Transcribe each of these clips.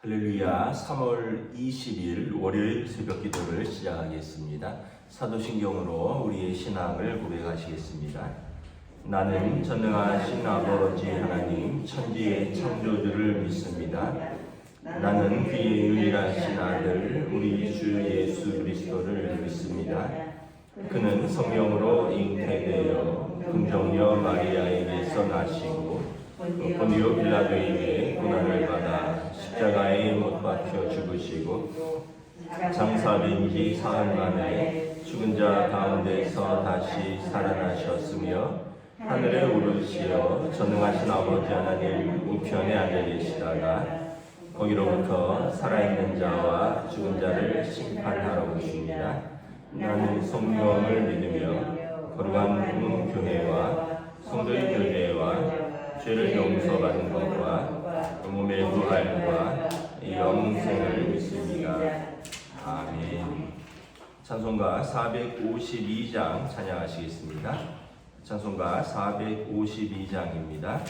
할렐루야. 3월 20일 월요일 새벽 기도를 시작하겠습니다. 사도신경으로 우리의 신앙을 고백하시겠습니다. 나는 전능하신 아버지 하나님 천지의 창조주를 믿습니다. 나는 그의 유일하신 아들 우리 주 예수 그리스도를 믿습니다. 그는 성령으로 잉태되어 금정녀 마리아에게서 나시고 본디오 빌라도에게 고난을 받아 십자가에 못 박혀 죽으시고 장사된 지 사흘 만에 죽은 자 가운데서 다시 살아나셨으며 하늘에 오르시어 전능하신 아버지 하나님 우편에 앉아 계시다가 거기로부터 살아있는 자와 죽은 자를 심판하러 오십니다. 나는 성령을 믿으며 거룩한 교회와 성도의 교제와 죄를 용서받는 것과 몸의 부활과 영생을 믿습니다. 아멘. 찬송가 452장 찬양하시겠습니다. 찬송가 452장입니다.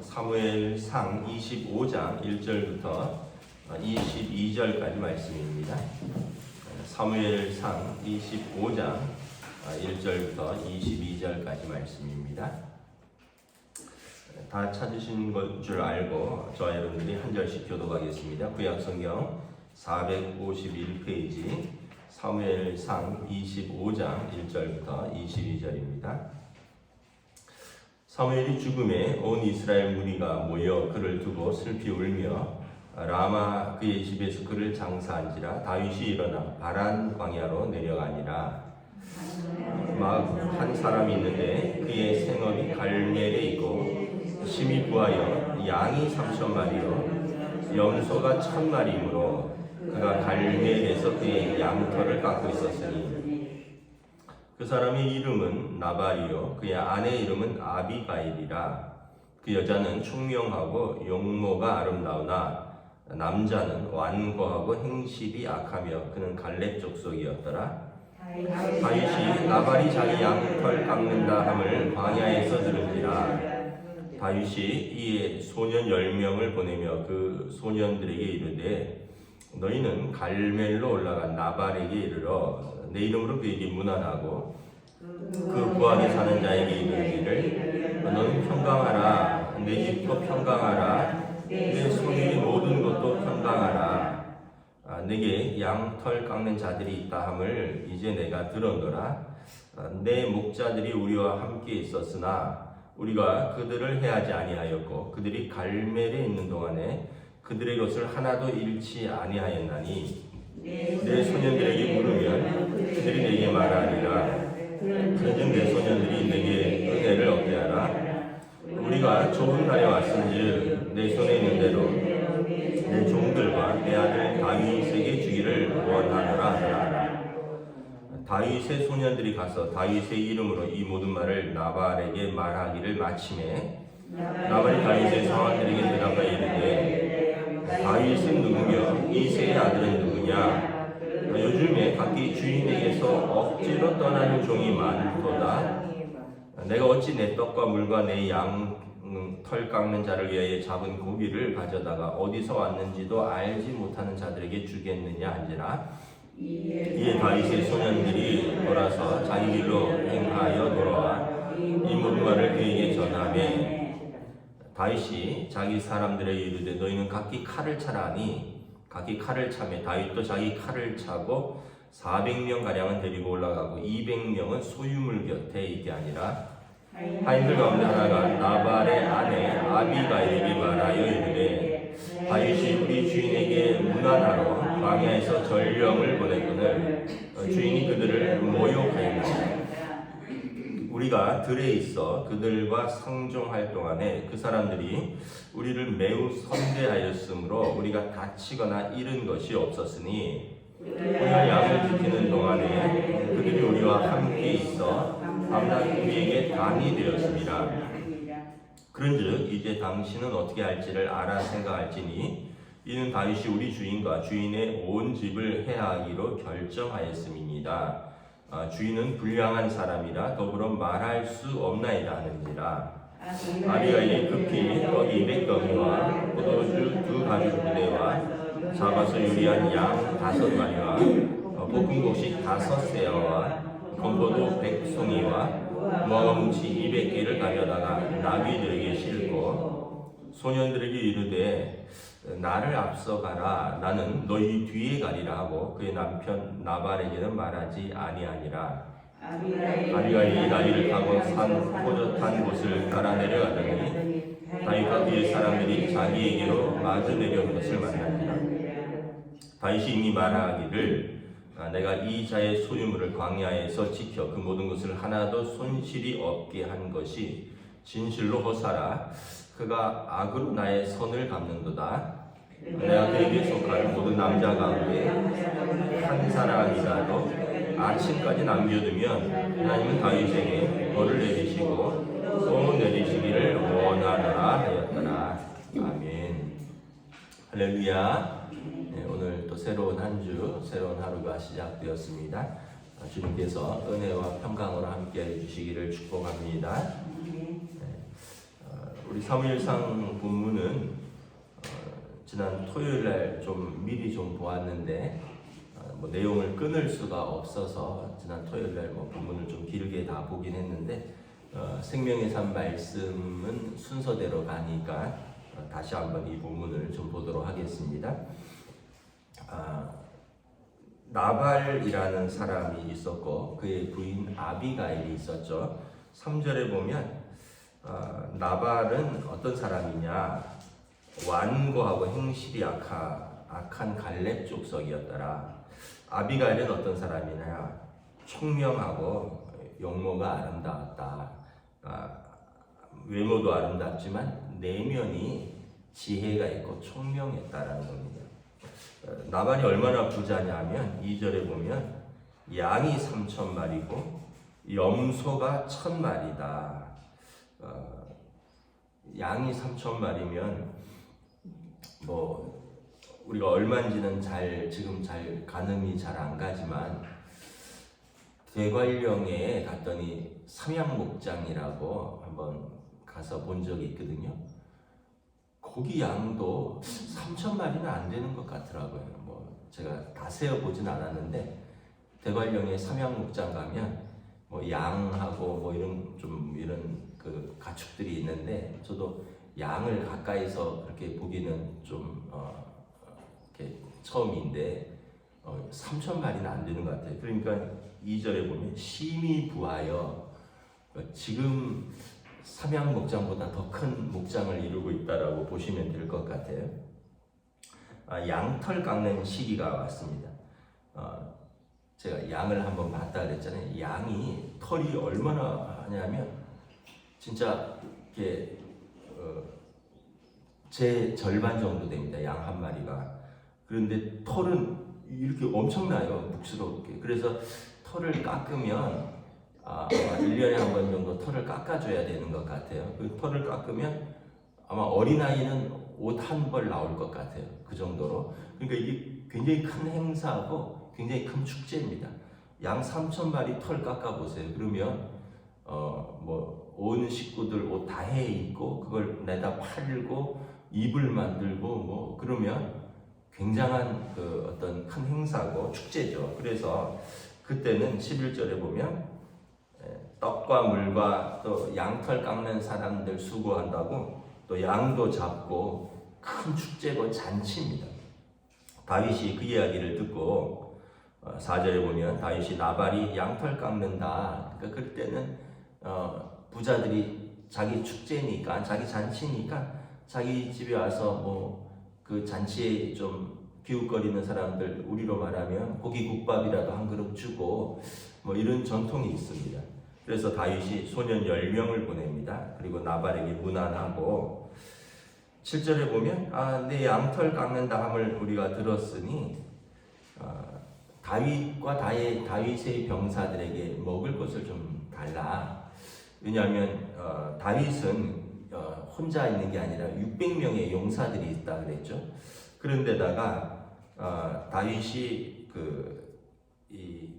사무엘상 25장 1절부터 22절까지 말씀입니다. 사무엘상 25장 1절부터 22절까지 말씀입니다. 다 찾으신 것 줄 알고 저와 여러분들이 한 절씩 교독하겠습니다. 구약성경 451페이지 사무엘상 25장 1절부터 22절입니다. 사무엘이 죽음에 온 이스라엘 무리가 모여 그를 두고 슬피 울며 라마 그의 집에서 그를 장사한지라 다윗이 일어나 바란 광야로 내려가니라. 막 한 사람이 있는데 그의 생업이 갈멜에 있고 심히 부하여 양이 3,000마리요 염소가 1,000마리이므로 그가 갈멜에서 그의 양털을 깎고 있었으니 그 사람의 이름은 나발이요 그의 아내 이름은 아비가일이라. 그 여자는 총명하고 용모가 아름다우나 남자는 완고하고 행실이 악하며 그는 갈렙 족속이었더라. 다윗이 나발이 자기 양털 깎는다 함을 광야에서 들은지라. 다윗이 이에 소년 10명을 보내며 그 소년들에게 이르되 너희는 갈멜로 올라간 나발에게 이르러 내 이름으로 그에게 문안하고 그 구하게 사는 자에게 이르기를 너는 평강하라 내 집도 평강하라 내 소유의 모든 것도 평강하라. 내게 양털 깎는 자들이 있다 함을 이제 내가 들었노라. 내 목자들이 우리와 함께 있었으나 우리가 그들을 해하지 아니하였고 그들이 갈멜에 있는 동안에 그들의 것을 하나도 잃지 아니하였나니 내 소년들에게 물으면 그들이 내게 말하리라. 그런즉 내 소년들이 내게 은혜를 얻게 하라. 우리가 좁은 날에 왔은즉 내 손에 있는 대로 내 종들과 내 아들 다윗에게 주기를 원하노라 하더라. 다윗의 소년들이 가서 다윗의 이름으로 이 모든 말을 나발에게 말하기를 마침에 나발이 다윗의 상관들에게 대답하여 이르되 다윗은 누구며 이새의 아들은 누구냐? 요즘에 각기 주인에게서 억지로 떠나는 종이 많도다. 내가 어찌 내 떡과 물과 내 양 털 깎는 자를 위하여 잡은 고기를 가져다가 어디서 왔는지도 알지 못하는 자들에게 주겠느냐 한지라. 이에 다윗의 소년들이 돌아서 자기 길로 행하여 돌아와 이 모든 말을 그에게 전하매 다윗이 자기 사람들에게 이르되 너희는 각기 칼을 차라 하니 각기 칼을 차매 다윗도 자기 칼을 차고 400명 가량은 데리고 올라가고 200명은 소유물 곁에 있게 하니라. 하인들 가운데 하나가 나발의 아내 아비가일에게 말하여 이르되 다윗이 우리 주인에게 문안하러 광야에서 전령을 보냈거늘 주인이 그들을 모욕하였나니 우리가 들에 있어 그들과 상종할 동안에 그 사람들이 우리를 매우 선대하였으므로 우리가 다치거나 잃은 것이 없었으니 우리가 양을 지키는 동안에 그들이 우리와 함께 있어 밤낮 우리에게 단이 되었습니다. 그런즉 이제 당신은 어떻게 할지를 알아 생각할지니 이는 다윗이 우리 주인과 주인의 온 집을 해하기로 결정하였음이니이다. 주인은 불량한 사람이라 더불어 말할 수 없나이다 하는지라. 아비가일이 급히 떡 200덩이와 포도주 2가죽 부대와 잡아서 요리한 양 5마리와 볶은 곡식 5세어와 건포도 100송이와 무화과뭉치 200개를 가져다가 나귀들에게 싣고 소년들에게 이르되 나를 앞서가라 나는 너희 뒤에 가리라 하고 그의 남편 나발에게는 말하지 아니하니라. 아비가일이 나귀를 타고 산 포도탄 곳을 따라 내려가더니 다윗과 그의 사람들이 자기에게로 마주 내려온 것을 만납니다. 다윗이 이미 말하기를 내가 이 자의 소유물을 광야에서 지켜 그 모든 것을 하나도 손실이 없게 한 것이 진실로 허사라. 그가 악으로 나의 선을 갚는도다. 내가 그에게 속할 모든 남자 가운데 한 사람이라도 아침까지 남겨두면 하나님은 다윗에게 벌을 내리시고 또 내리시기를 원하노라 하였더라. 아멘. 할렐루야. 네, 오늘 또 새로운 한 주, 새로운 하루가 시작되었습니다. 주님께서 은혜와 평강으로 함께 해주시기를 축복합니다. 우리 사무엘상 본문은 지난 토요일날 좀 미리 좀 보았는데 내용을 끊을 수가 없어서 지난 토요일날 본문을 좀 길게 다 보긴 했는데 생명의 삶 말씀은 순서대로 가니까 다시 한번 이 본문을 좀 보도록 하겠습니다. 나발이라는 사람이 있었고 그의 부인 아비가일이 있었죠. 3절에 보면 나발은 어떤 사람이냐? 완고하고 행실이 악한 갈렙 족속이었더라. 아비가일은 어떤 사람이냐? 총명하고 용모가 아름다웠다. 외모도 아름답지만 내면이 지혜가 있고 총명했다라는 겁니다. 나발이 얼마나 부자냐면 2절에 보면 양이 3,000마리고 염소가 1,000마리다. 양이 3,000마리면 우리가 얼마인지는 지금 잘 가늠이 잘 안 가지만 대관령에 갔더니 삼양목장이라고 한번 가서 본 적이 있거든요. 거기 양도 3,000마리는 안 되는 것 같더라고요. 뭐 제가 다 세어보진 않았는데 대관령에 삼양목장 가면 뭐 양하고 뭐 이런 그 가축들이 있는데 저도 양을 가까이서 그렇게 보기는 좀 이렇게 처음인데 3,000마리는 안 되는 것 같아요. 그러니까 2절에 보면 심히 부하여 지금 삼양목장보다 더 큰 목장을 이루고 있다라고 보시면 될 것 같아요. 양털 깎는 시기가 왔습니다. 제가 양을 한번 봤다 그랬잖아요. 양이 털이 얼마나 하냐면 진짜 이렇게 제 절반 정도 됩니다. 양 한 마리가. 그런데 털은 이렇게 엄청나요. 묵스럽게. 그래서 털을 깎으면 1년에 한 번 정도 털을 깎아줘야 되는 것 같아요. 그 털을 깎으면 아마 어린아이는 옷 한 벌 나올 것 같아요. 그 정도로. 그러니까 이게 굉장히 큰 행사고 굉장히 큰 축제입니다. 양 3,000마리 털 깎아보세요. 그러면 뭐 온 식구들 옷 다 해 입고 그걸 내다 팔고 이불 만들고 뭐 그러면 굉장한 그 어떤 큰 행사고 축제죠. 그래서 그때는 11절에 보면 떡과 물과 또 양털 깎는 사람들 수고한다고 또 양도 잡고 큰 축제고 잔치입니다. 다윗이 그 이야기를 듣고 4절에 보면 다윗이 나발이 양털 깎는다. 그러니까 그때는 부자들이 자기 축제니까 자기 잔치니까 자기 집에 와서 뭐 그 잔치에 좀 기웃거리는 사람들 우리로 말하면 고기국밥이라도 한 그릇 주고 뭐 이런 전통이 있습니다. 그래서 다윗이 소년 10명을 보냅니다. 그리고 나발에게 문안하고 7절에 보면 내 양털 깎는다 함을 우리가 들었으니 다윗과 다윗의 병사들에게 먹을 것을 좀 달라. 왜냐하면 다윗은 혼자 있는 게 아니라 600명의 용사들이 있다 그랬죠. 그런데다가 다윗이 이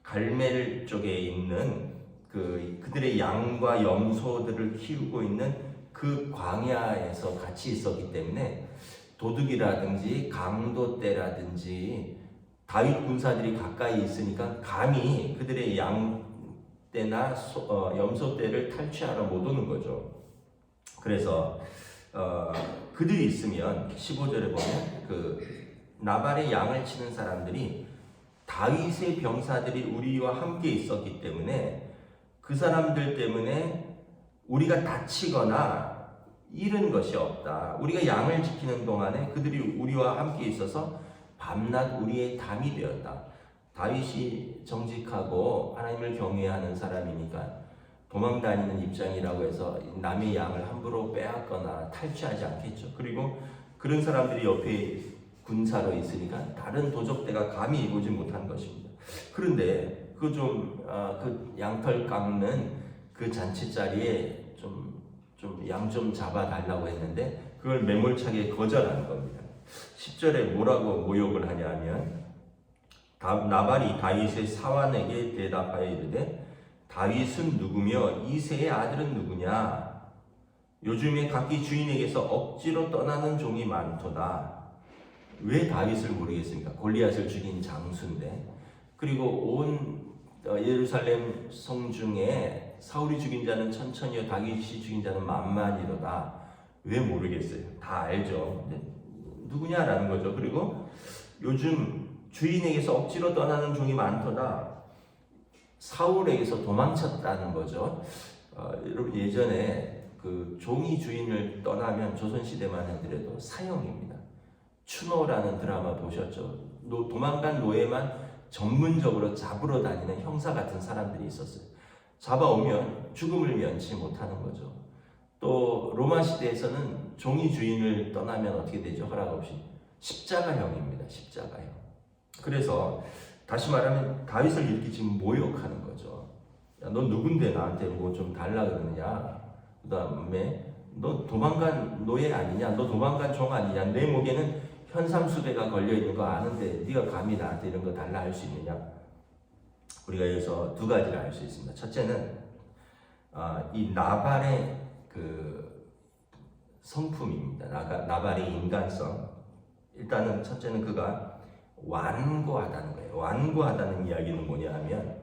갈멜 쪽에 있는 그들의 양과 염소들을 키우고 있는 그 광야에서 같이 있었기 때문에 도둑이라든지 강도떼라든지 다윗 군사들이 가까이 있으니까 감히 그들의 양떼나 염소떼를 탈취하러 못 오는 거죠. 그래서 그들이 있으면 15절에 보면 나발의 양을 치는 사람들이 다윗의 병사들이 우리와 함께 있었기 때문에 그 사람들 때문에 우리가 다치거나 잃은 것이 없다. 우리가 양을 지키는 동안에 그들이 우리와 함께 있어서 밤낮 우리의 담이 되었다. 다윗이 정직하고 하나님을 경외하는 사람이니까 도망다니는 입장이라고 해서 남의 양을 함부로 빼앗거나 탈취하지 않겠죠. 그리고 그런 사람들이 옆에 군사로 있으니까 다른 도적대가 감히 오지 못한 것입니다. 그런데 그 양털 깎는 그 잔치 자리에 양 좀 잡아달라고 했는데 그걸 매몰차게 거절하는 겁니다. 10절에 뭐라고 모욕을 하냐면 나발이 다윗의 사환에게 대답하여 이르되 다윗은 누구며 이새의 아들은 누구냐? 요즘에 각기 주인에게서 억지로 떠나는 종이 많도다. 왜 다윗을 모르겠습니까? 골리앗을 죽인 장수인데. 그리고 온 예루살렘 성 중에 사울이 죽인 자는 천천히요 다윗이 죽인 자는 만만이로다. 왜 모르겠어요? 다 알죠. 누구냐라는 거죠. 그리고 요즘 주인에게서 억지로 떠나는 종이 많도다. 사울에게서 도망쳤다는 거죠. 여러분 예전에 그 종이 주인을 떠나면 조선시대만 하더라도 사형입니다. 추노라는 드라마 보셨죠? 도망간 노예만 전문적으로 잡으러 다니는 형사 같은 사람들이 있었어요. 잡아오면 죽음을 면치 못하는 거죠. 또 로마 시대에서는 종이 주인을 떠나면 어떻게 되죠? 허락 없이 십자가형입니다. 십자가형. 그래서 다시 말하면 다윗을 이렇게 지금 모욕하는 거죠. 야, 너 누군데 나한테 뭐 좀 달라 그러느냐? 그 다음에 너 도망간 노예 아니냐? 너 도망간 종 아니냐? 내 목에는 현상수배가 걸려 있는 거 아는데 네가 감히 나한테 이런 거 달라 할 수 있느냐? 우리가 여기서 두 가지를 알 수 있습니다. 첫째는 이 나발의 그 성품입니다. 나발의 인간성. 일단은 첫째는 그가 완고하다는 거예요. 완고하다는 이야기는 뭐냐 하면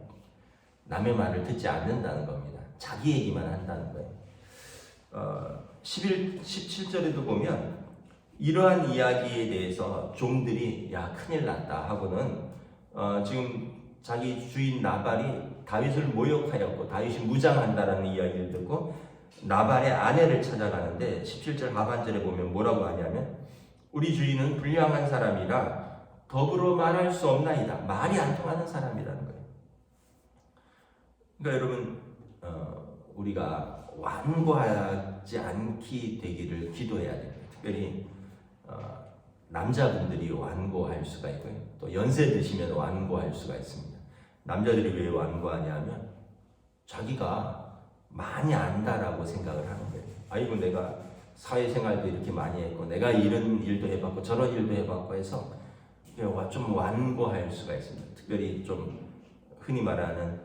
남의 말을 듣지 않는다는 겁니다. 자기 얘기만 한다는 거예요. 17절에도 보면 이러한 이야기에 대해서 종들이 야 큰일 났다 하고는 지금 자기 주인 나발이 다윗을 모욕하였고 다윗이 무장한다라는 이야기를 듣고 나발의 아내를 찾아가는데 17절 하반절에 보면 뭐라고 하냐면 우리 주인은 불량한 사람이라 더불어 말할 수 없나이다. 말이 안 통하는 사람이라는 거예요. 그러니까 여러분 우리가 완고하지 않게 되기를 기도해야 됩니다. 특별히 남자분들이 완고할 수가 있고요. 또 연세 드시면 완고할 수가 있습니다. 남자들이 왜 완고하냐면 자기가 많이 안다라고 생각을 하는 거예요. 아이고 내가 사회생활도 이렇게 많이 했고 내가 이런 일도 해봤고 저런 일도 해봤고 해서 좀 완고할 수가 있습니다. 특별히 좀 흔히 말하는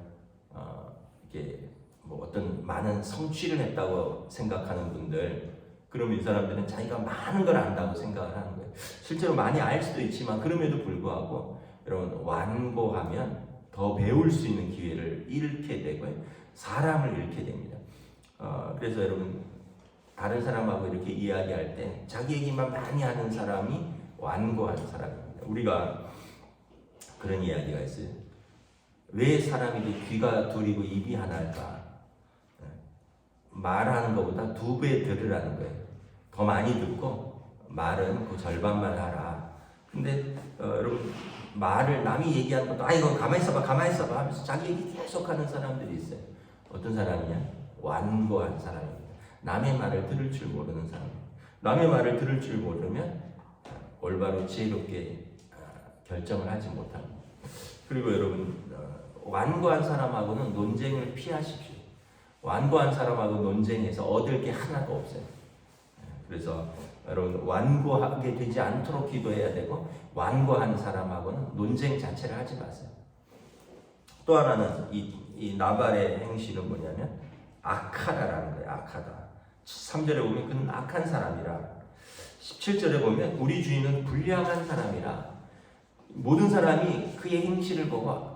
이게 뭐 어떤 많은 성취를 했다고 생각하는 분들, 그러면 이 사람들은 자기가 많은 걸 안다고 생각을 하는 거예요. 실제로 많이 알 수도 있지만 그럼에도 불구하고 여러분 완고하면 더 배울 수 있는 기회를 잃게 되고요. 사람을 잃게 됩니다. 그래서 여러분 다른 사람하고 이렇게 이야기할 때 자기 얘기만 많이 하는 사람이 완고한 사람입니다. 우리가 그런 이야기가 있어요. 왜 사람이 귀가 둘이고 입이 하나일까? 말하는 것보다 2배 들으라는 거예요. 더 많이 듣고 말은 그 절반만 하라. 근데 여러분 말을 남이 얘기하는 것도 이거 가만히 있어봐 하면서 자기 얘기 계속 하는 사람들이 있어요. 어떤 사람이냐? 완고한 사람입니다. 남의 말을 들을 줄 모르는 사람입니다. 남의 말을 들을 줄 모르면 올바로 지혜롭게 결정을 하지 못합니다. 그리고 여러분 완고한 사람하고는 논쟁을 피하십시오. 완고한 사람하고 논쟁에서 얻을 게 하나도 없어요. 그래서 여러분 완고하게 되지 않도록 기도해야 되고 완고한 사람하고는 논쟁 자체를 하지 마세요. 또 하나는 이 나발의 행실은 뭐냐면 악하다라는 거예요. 악하다. 3절에 보면 그는 악한 사람이라. 17절에 보면 우리 주인은 불량한 사람이라. 모든 사람이 그의 행실을 보고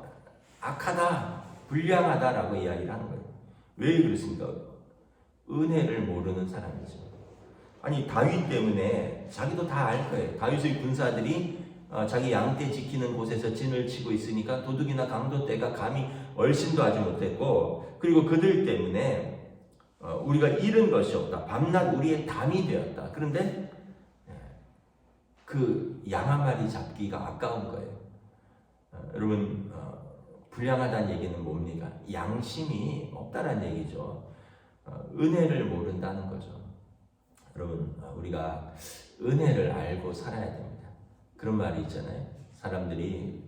악하다, 불량하다라고 이야기를 하는 거예요. 왜 그렇습니까? 은혜를 모르는 사람이죠. 아니 다윗 때문에 자기도 다 알 거예요. 다윗의 군사들이 자기 양떼 지키는 곳에서 진을 치고 있으니까 도둑이나 강도떼가 감히 얼씬도 하지 못했고, 그리고 그들 때문에 우리가 잃은 것이 없다. 밤낮 우리의 담이 되었다. 그런데 그 양 한 마리 잡기가 아까운 거예요. 여러분 불량하다는 얘기는 뭡니까? 양심이 없다는 얘기죠. 은혜를 모른다는 거죠. 여러분 우리가 은혜를 알고 살아야 됩니다. 그런 말이 있잖아요. 사람들이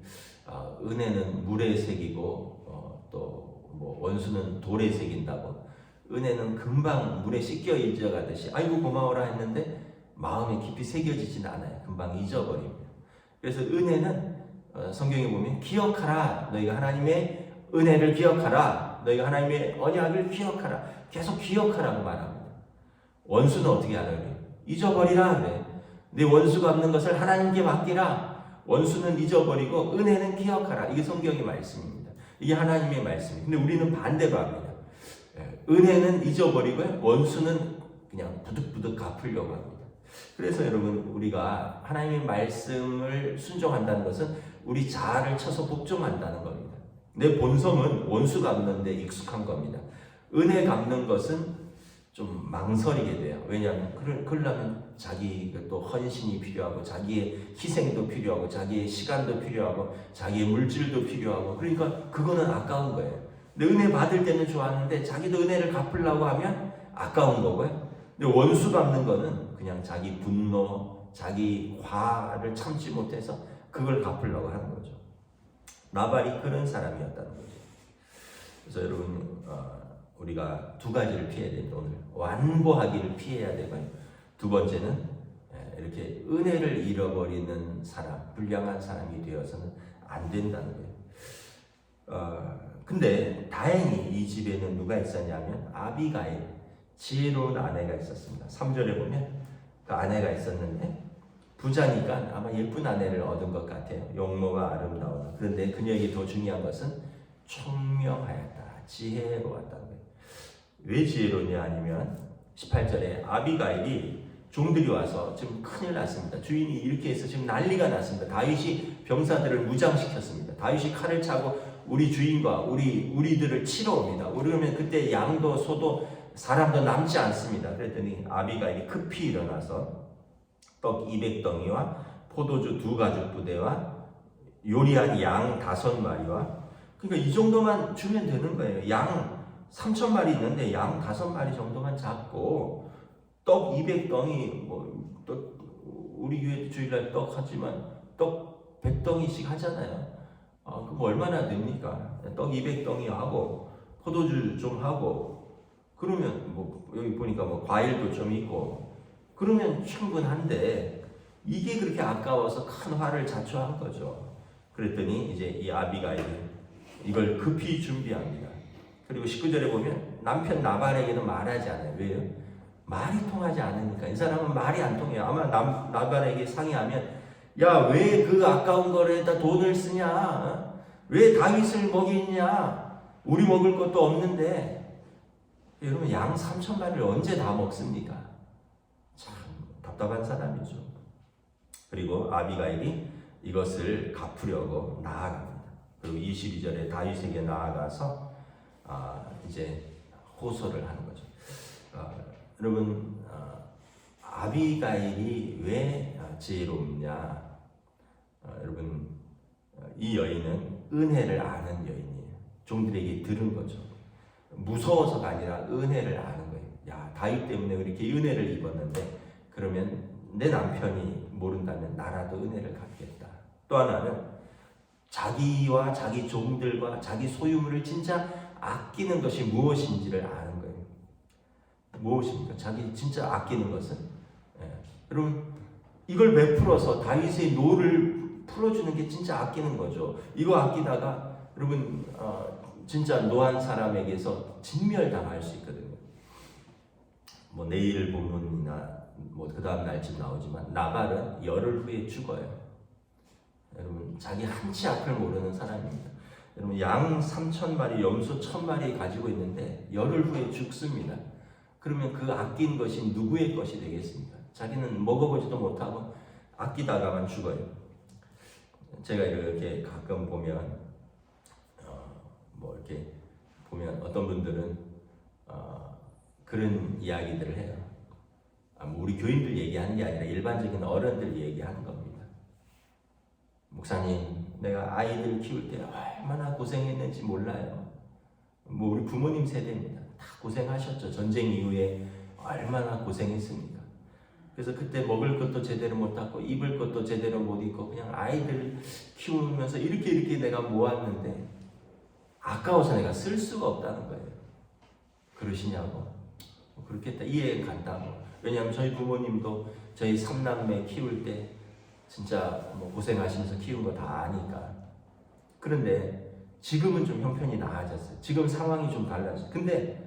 은혜는 물에 새기고 또 뭐 원수는 돌에 새긴다고. 은혜는 금방 물에 씻겨 잊어가듯이 아이고 고마워라 했는데 마음에 깊이 새겨지진 않아요. 금방 잊어버립니다. 그래서 은혜는 성경에 보면 기억하라. 너희가 하나님의 은혜를 기억하라. 너희가 하나님의 언약을 기억하라. 계속 기억하라고 말합니다. 원수는 어떻게 하라 그래요? 잊어버리라 그래. 내 원수가 없는 것을 하나님께 맡기라. 원수는 잊어버리고 은혜는 기억하라. 이게 성경의 말씀입니다. 이게 하나님의 말씀입니다. 근데 우리는 반대로 합니다. 은혜는 잊어버리고요. 원수는 그냥 부득부득 갚으려고 합니다. 그래서 여러분 우리가 하나님의 말씀을 순종한다는 것은 우리 자아를 쳐서 복종한다는 겁니다. 내 본성은 원수 갚는 데 익숙한 겁니다. 은혜 갚는 것은 좀 망설이게 돼요. 왜냐하면 그러려면 자기 또 헌신이 필요하고 자기의 희생도 필요하고 자기의 시간도 필요하고 자기의 물질도 필요하고, 그러니까 그거는 아까운 거예요. 내 은혜 받을 때는 좋았는데 자기도 은혜를 갚으려고 하면 아까운 거고요. 근데 원수 갚는 거는 그냥 자기 분노, 자기 화를 참지 못해서 그걸 갚으려고 하는 거죠. 나발이 그런 사람이었다는 거죠. 그래서 여러분 우리가 두 가지를 피해야 됩니다. 오늘 완고하기를 피해야 되고요. 두 번째는 이렇게 은혜를 잃어버리는 사람, 불량한 사람이 되어서는 안 된다는 거예요. 근데 다행히 이 집에는 누가 있었냐면 아비가일, 지혜로운 아내가 있었습니다. 3절에 보면 그 아내가 있었는데 부자니까 아마 예쁜 아내를 얻은 것 같아요. 용모가 아름다워. 그런데 그녀에게 더 중요한 것은 총명하였다, 지혜로웠다는 거예요. 왜 지혜로냐 아니면 18절에 아비가일이 종들이 와서 지금 큰일 났습니다. 주인이 이렇게 해서 지금 난리가 났습니다. 다윗이 병사들을 무장시켰습니다. 다윗이 칼을 차고 우리 주인과 우리들을 치러 옵니다. 그러면 그때 양도 소도 사람도 남지 않습니다. 그랬더니 아비가일이 급히 일어나서 떡 200덩이와 포도주 2가죽 부대와 요리한 양 5마리와, 그러니까 이 정도만 주면 되는 거예요. 양 3,000마리 있는데 양 5마리 정도만 잡고 떡 200덩이, 우리 교회 주일날 떡 하지만 떡 100덩이씩 하잖아요. 그럼 얼마나 됩니까? 떡 200덩이 하고 포도주 좀 하고, 그러면 여기 보니까 과일도 좀 있고 그러면 충분한데 이게 그렇게 아까워서 큰 화를 자초한 거죠. 그랬더니 이제 이 아비가일이 이걸 급히 준비합니다. 그리고 19절에 보면 남편 나발에게도 말하지 않아요. 왜요? 말이 통하지 않으니까. 이 사람은 말이 안 통해요. 아마 나발에게 상의하면, 야, 왜 그 아까운 거에다 돈을 쓰냐? 왜 다윗을 먹이냐? 우리 먹을 것도 없는데. 여러분, 양 3,000마리를 언제 다 먹습니까? 참 답답한 사람이죠. 그리고 아비가일이 이것을 갚으려고 나아갑니다. 그리고 22절에 다윗에게 나아가서 이제 호소를 하는 거죠. 여러분, 아비가일이 왜 지혜롭냐? 여러분, 이 여인은 은혜를 아는 여인이에요. 종들에게 들은 거죠. 무서워서가 아니라 은혜를 아는 거예요. 야, 다윗 때문에 그렇게 은혜를 입었는데 그러면 내 남편이 모른다면 나라도 은혜를 갚겠다. 또 하나는 자기와 자기 종들과 자기 소유물을 진짜 아끼는 것이 무엇인지를 아는 거예요. 무엇입니까? 자기 진짜 아끼는 것은, 여러분, 이걸 베풀어서 다윗의 노를 풀어주는 게 진짜 아끼는 거죠. 이거 아끼다가 여러분 진짜 노한 사람에게서 진멸당할 수 있거든요. 내일 본문이나 그 다음 날쯤 나오지만 나발은 열흘 후에 죽어요. 여러분, 자기 한치 앞을 모르는 사람입니다. 여러분, 양 3,000마리, 염소 1,000마리 가지고 있는데 열흘 후에 죽습니다. 그러면 그 아낀 것이 누구의 것이 되겠습니까? 자기는 먹어보지도 못하고 아끼다가만 죽어요. 제가 이렇게 가끔 보면 이렇게 보면 어떤 분들은 그런 이야기들을 해요. 우리 교인들 얘기하는 게 아니라 일반적인 어른들 얘기하는 겁니다. 목사님, 내가 아이들 키울 때 얼마나 고생했는지 몰라요. 우리 부모님 세대입니다. 다 고생하셨죠. 전쟁 이후에 얼마나 고생했습니까? 그래서 그때 먹을 것도 제대로 못 하고 입을 것도 제대로 못 입고 그냥 아이들 키우면서 이렇게 내가 모았는데 아까워서 내가 쓸 수가 없다는 거예요. 그러시냐고. 그렇겠다. 이해 간다고. 왜냐하면 저희 부모님도 저희 3남매 키울 때 진짜 고생하시면서 키운 거 다 아니까. 그런데 지금은 좀 형편이 나아졌어요. 지금 상황이 좀 달라졌어요. 근데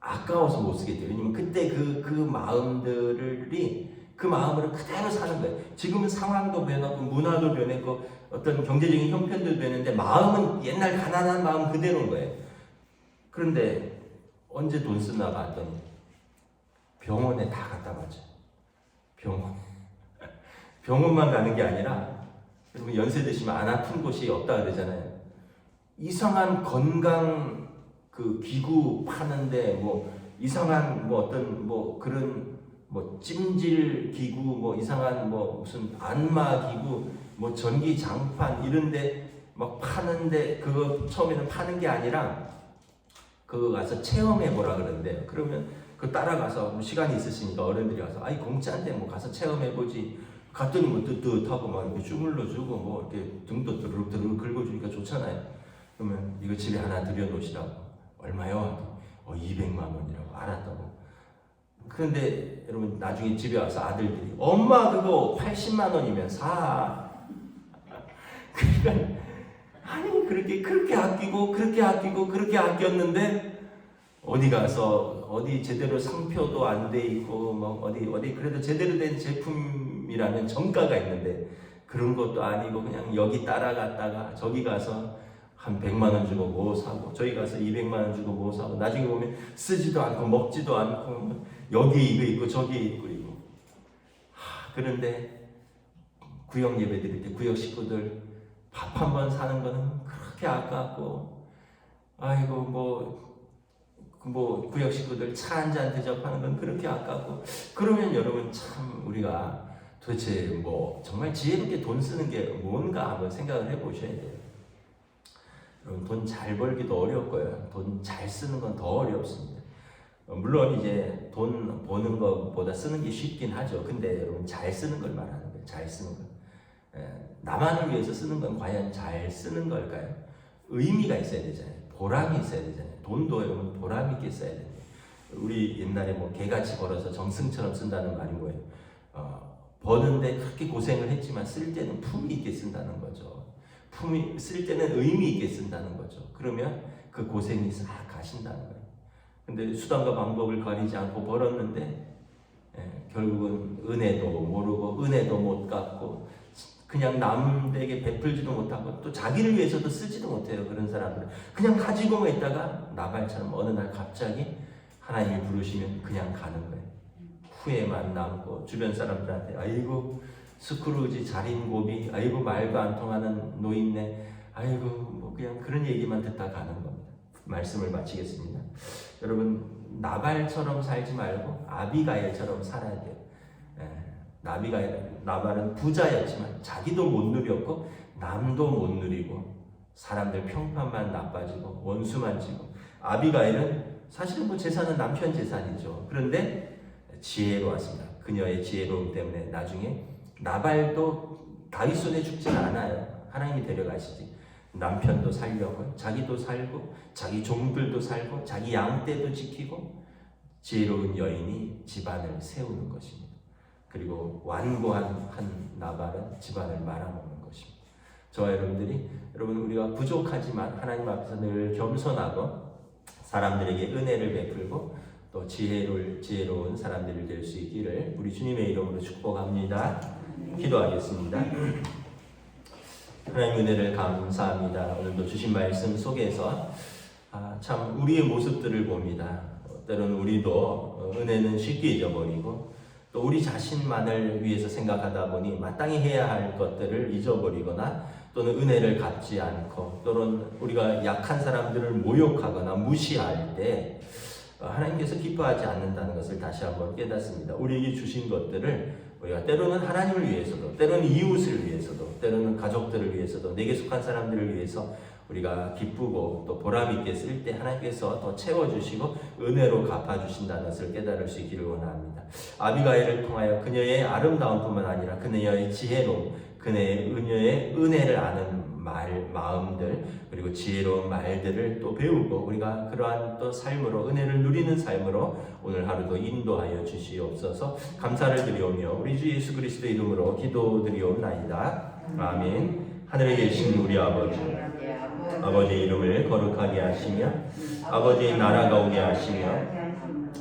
아까워서 못 쓰겠대요. 왜냐면 그때 그 마음들이 그 마음으로 그대로 사는 거예요. 지금은 상황도 변하고 문화도 변했고 어떤 경제적인 형편도 변했는데 마음은 옛날 가난한 마음 그대로인 거예요. 그런데 언제 돈 쓰나 봤더니 병원에 다 갖다 바쳐요. 병원만 가는 게 아니라, 여러분 연세 드시면 안 아픈 곳이 없다 그러잖아요. 이상한 건강 기구 파는데 이상한 어떤 그런 찜질 기구 이상한 무슨 안마 기구 전기 장판 이런데 막 파는데 그거 처음에는 파는 게 아니라 그거 가서 체험해 보라 그러는데요. 그러면 그 따라가서 시간이 있으시니까 어른들이 가서 공짜인데 가서 체험해 보지. 갔더니 뜨뜻하고 막 이렇게 주물러 주고 이렇게 등도 드르륵 긁어주니까 좋잖아요. 그러면 이거 집에 하나 들여놓으시라고. 얼마요? 200만 원이라고. 알았다고. 그런데 여러분 나중에 집에 와서 아들들이 엄마 그거 80만 원이면 사. 그러니까 아니 그렇게 아끼고 그렇게 아꼈는데 어디 가서 어디 제대로 상표도 안 돼 있고 뭐 어디 그래도 제대로 된 제품이라면 정가가 있는데 그런 것도 아니고 그냥 여기 따라갔다가 저기 가서 한 100만 원 주고 뭐 사고 저기 가서 200만 원 주고 뭐 사고 나중에 보면 쓰지도 않고 먹지도 않고 여기 이거 있고 저기 있고 이거. 그런데 구역 예배 드릴 때 구역 식구들 밥 한 번 사는 거는 그렇게 아깝고 아이고 뭐 구역 식구들 차 한 잔 대접하는 건 그렇게 아깝고 그러면 여러분 참 우리가 도대체 뭐 정말 지혜롭게 돈 쓰는 게 뭔가 한번 생각을 해보셔야 돼요. 여러분 돈 잘 벌기도 어렵고요. 돈 잘 쓰는 건 더 어렵습니다. 물론 이제 돈 버는 것보다 쓰는 게 쉽긴 하죠. 근데 여러분 잘 쓰는 걸 말하는 거예요. 잘 쓰는 거. 나만을 위해서 쓰는 건 과연 잘 쓰는 걸까요? 의미가 있어야 되잖아요. 보람이 있어야 되잖아요. 돈도 여러분 보람 있게 써야 돼요. 우리 옛날에 뭐 개같이 벌어서 정승처럼 쓴다는 말이 뭐예요? 버는데 그렇게 고생을 했지만 쓸 때는 품이 있게 쓴다는 거죠. 품이 쓸 때는 의미 있게 쓴다는 거죠. 그러면 그 고생이 싹 가신다는 거예요. 근데 수단과 방법을 가리지 않고 벌었는데 결국은 은혜도 모르고 은혜도 못 갚고 그냥 남에게 베풀지도 못하고 또 자기를 위해서도 쓰지도 못해요. 그런 사람들은 그냥 가지고만 있다가 나발처럼 어느 날 갑자기 하나님이 부르시면 그냥 가는 거예요. 후회만 남고 주변 사람들한테 아이고 스크루지 자린고비 아이고 말도 안 통하는 노인네 아이고 뭐 그냥 그런 얘기만 듣다 가는 겁니다. 말씀을 마치겠습니다. 여러분 나발처럼 살지 말고 아비가일처럼 살아야 돼요. 나발은 부자였지만 자기도 못 누렸고 남도 못 누리고 사람들 평판만 나빠지고 원수만 지고 아비가일은 사실은 뭐 재산은 남편 재산이죠. 그런데 지혜로웠습니다. 그녀의 지혜로움 때문에 나중에 나발도 다윗 손에 죽지는 않아요. 하나님이 데려가시지. 남편도 살려고 자기도 살고 자기 종들도 살고 자기 양떼도 지키고 지혜로운 여인이 집안을 세우는 것입니다. 그리고 완고한 한 나발은 집안을 말아먹는 것입니다. 저와 여러분 우리가 부족하지만 하나님 앞에서 늘 겸손하고 사람들에게 은혜를 베풀고 또 지혜로운 사람들이 될 수 있기를 우리 주님의 이름으로 축복합니다. 기도하겠습니다. 하나님 은혜를 감사합니다. 오늘도 주신 말씀 속에서 참 우리의 모습들을 봅니다. 때로는 우리도 은혜는 쉽게 잊어버리고 또 우리 자신만을 위해서 생각하다 보니 마땅히 해야 할 것들을 잊어버리거나 또는 은혜를 갚지 않고 또는 우리가 약한 사람들을 모욕하거나 무시할 때 하나님께서 기뻐하지 않는다는 것을 다시 한번 깨닫습니다. 우리에게 주신 것들을 우리가 때로는 하나님을 위해서도 때로는 이웃을 위해서도 때로는 가족들을 위해서도 내게 속한 사람들을 위해서 우리가 기쁘고 또 보람 있게 쓸 때 하나님께서 더 채워주시고 은혜로 갚아주신다는 것을 깨달을 수 있기를 원합니다. 아비가일을 통하여 그녀의 아름다움뿐만 아니라 그녀의 지혜로움, 그녀의 은혜를 아는 마음들 그리고 지혜로운 말들을 또 배우고 우리가 그러한 또 삶으로 은혜를 누리는 삶으로 오늘 하루도 인도하여 주시옵소서. 감사를 드리오며 우리 주 예수 그리스도 이름으로 기도드리옵나이다. 아멘. 하늘에 계신 우리 아버지의 이름을 거룩하게 하시며 아버지의 나라가 오게 하시며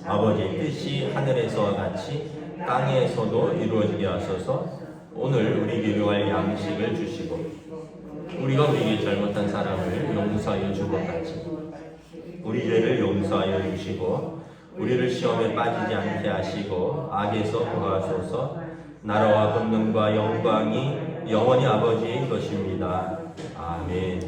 아버지의 뜻이 하늘에서와 같이 땅에서도 이루어지게 하소서. 오늘 우리에게 요할 양식을 주시고 우리가 우리에게 잘못한 사람을 용서하여 준 것 같이 우리 죄를 용서하여 주시고 우리를 시험에 빠지지 않게 하시고 악에서 구하소서. 나라와 권능과 영광이 영원히 아버지의 것입니다. 아멘.